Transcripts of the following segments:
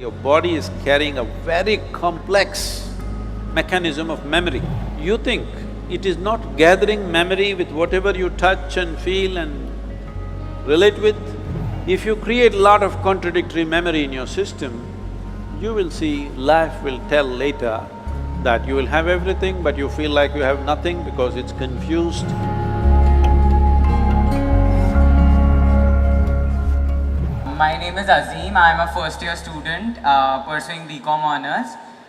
Your body is carrying a very complex mechanism of memory. You think it is not gathering memory with whatever you touch and feel and relate with. If you create a lot of contradictory memory in your system, you will see life will tell later that you will have everything but you feel like you have nothing because it's confused. My name is Azim. I'm a first-year student pursuing BCom honors.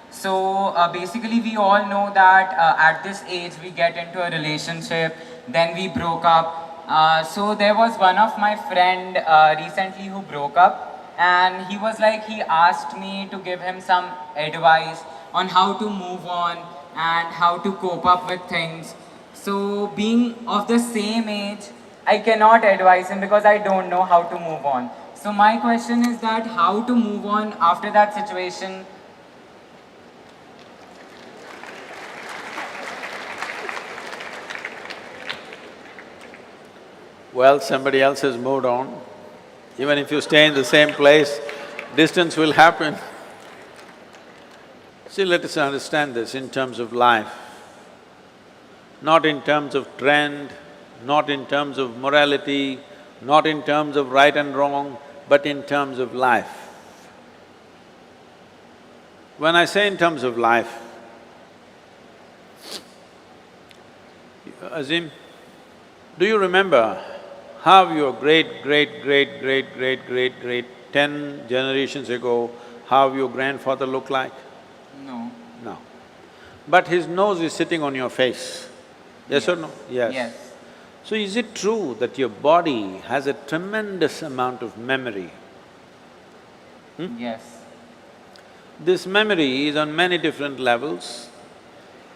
So basically, we all know that at this age we get into a relationship, then we broke up. So there was one of my friend recently who broke up, and he was like, he asked me to give him some advice on how to move on and how to cope up with things. So being of the same age, I cannot advise him because I don't know how to move on. So my question is that how to move on after that situation. Well, somebody else has moved on. Even if you stay in the same place, distance will happen. See, let us understand this in terms of life, not in terms of trend, not in terms of morality, not in terms of right and wrong, but in terms of life. When I say in terms of life, Azim, do you remember how your great, 10 generations ago, how your grandfather looked like? No. No. But his nose is sitting on your face, yes or no? Yes. So is it true that your body has a tremendous amount of memory? Yes. This memory is on many different levels.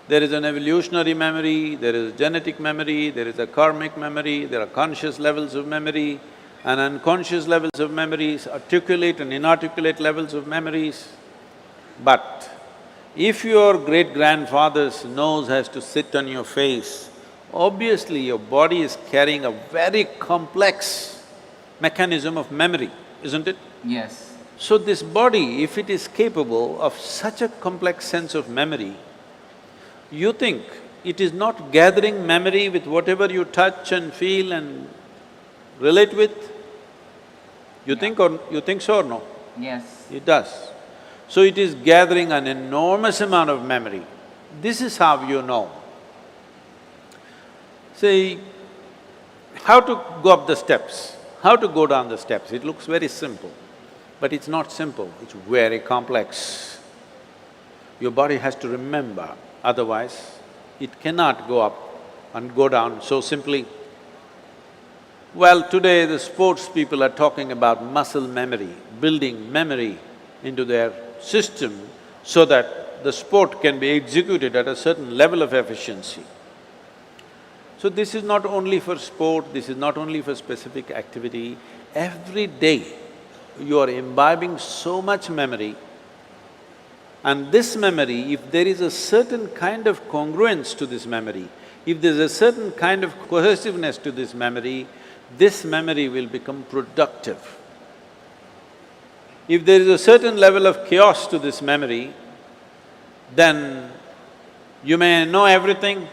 There is an evolutionary memory, there is a genetic memory, there is a karmic memory, there are conscious levels of memory and unconscious levels of memories, articulate and inarticulate levels of memories. But if your great-grandfather's nose has to sit on your face, obviously your body is carrying a very complex mechanism of memory, isn't it? Yes. So this body, if it is capable of such a complex sense of memory, you think it is not gathering memory with whatever you touch and feel and relate with? You think so or no? Yes. It does. So it is gathering an enormous amount of memory. This is how you know. See, how to go up the steps, how to go down the steps, it looks very simple, but it's not simple, it's very complex. Your body has to remember, otherwise it cannot go up and go down so simply. Well, today the sports people are talking about muscle memory, building memory into their system so that the sport can be executed at a certain level of efficiency. So this is not only for sport, this is not only for specific activity, every day you are imbibing so much memory, and this memory, if there is a certain kind of congruence to this memory, if there's a certain kind of cohesiveness to this memory will become productive. If there is a certain level of chaos to this memory, then you may know everything,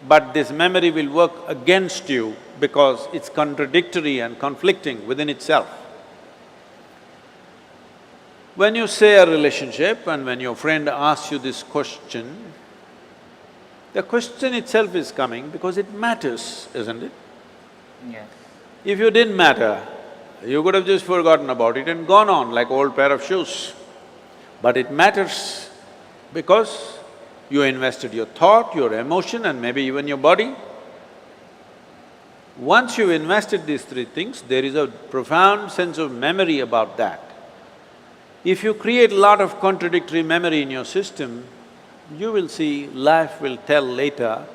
but this memory will work against you because it's contradictory and conflicting within itself. When you say a relationship and when your friend asks you this question, the question itself is coming because it matters, isn't it? Yes. If you didn't matter, you could have just forgotten about it and gone on like old pair of shoes. But it matters because you invested your thought, your emotion and maybe even your body. Once you've invested these three things, there is a profound sense of memory about that. If you create a lot of contradictory memory in your system, you will see life will tell later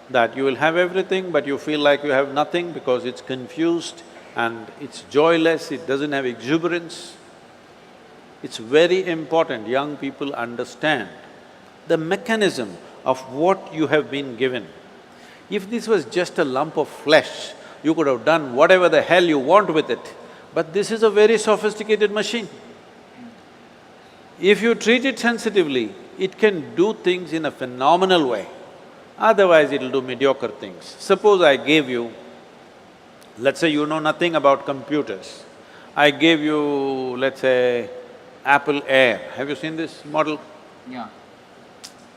that you will have everything but you feel like you have nothing because it's confused and it's joyless, it doesn't have exuberance. It's very important young people understand the mechanism of what you have been given. If this was just a lump of flesh, you could have done whatever the hell you want with it, but this is a very sophisticated machine. If you treat it sensitively, it can do things in a phenomenal way. Otherwise, it'll do mediocre things. Suppose I gave you, let's say you know nothing about computers. I gave you, let's say, Apple Air. Have you seen this model? Yeah.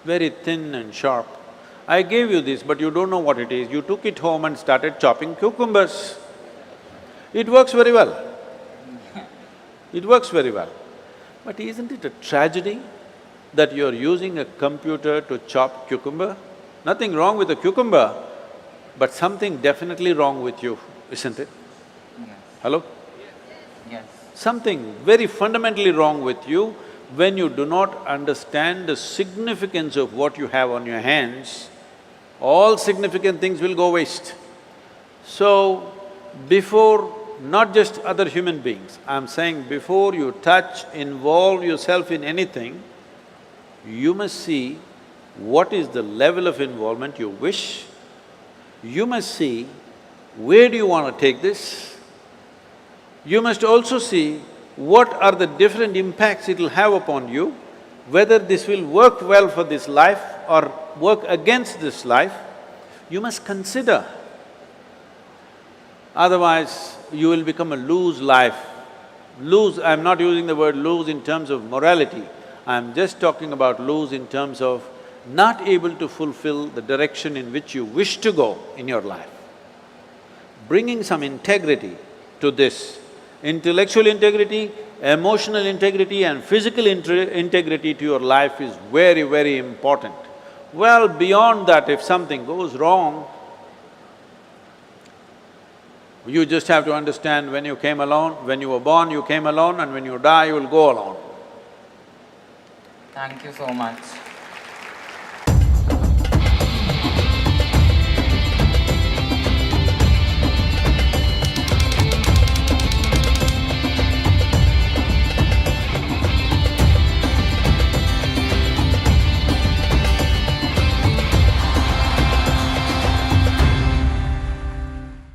Very thin and sharp. I gave you this, but you don't know what it is. You took it home and started chopping cucumbers. It works very well. It works very well. But isn't it a tragedy that you're using a computer to chop cucumber? Nothing wrong with a cucumber, but something definitely wrong with you, isn't it? Yes. Hello? Yes. Something very fundamentally wrong with you when you do not understand the significance of what you have on your hands. All significant things will go waste. So, before not just other human beings, I'm saying before you touch, involve yourself in anything, you must see what is the level of involvement you wish. You must see where do you want to take this. You must also see what are the different impacts it'll have upon you, whether this will work well for this life or work against this life. You must consider. Otherwise, you will become a loose life. Loose, I'm not using the word loose in terms of morality, I'm just talking about loose in terms of not able to fulfill the direction in which you wish to go in your life. Bringing some integrity to this, intellectual integrity, emotional integrity and physical integrity to your life is very, very important. Well, beyond that, if something goes wrong, you just have to understand when you came alone, when you were born, you came alone, and when you die, you will go alone. Thank you so much.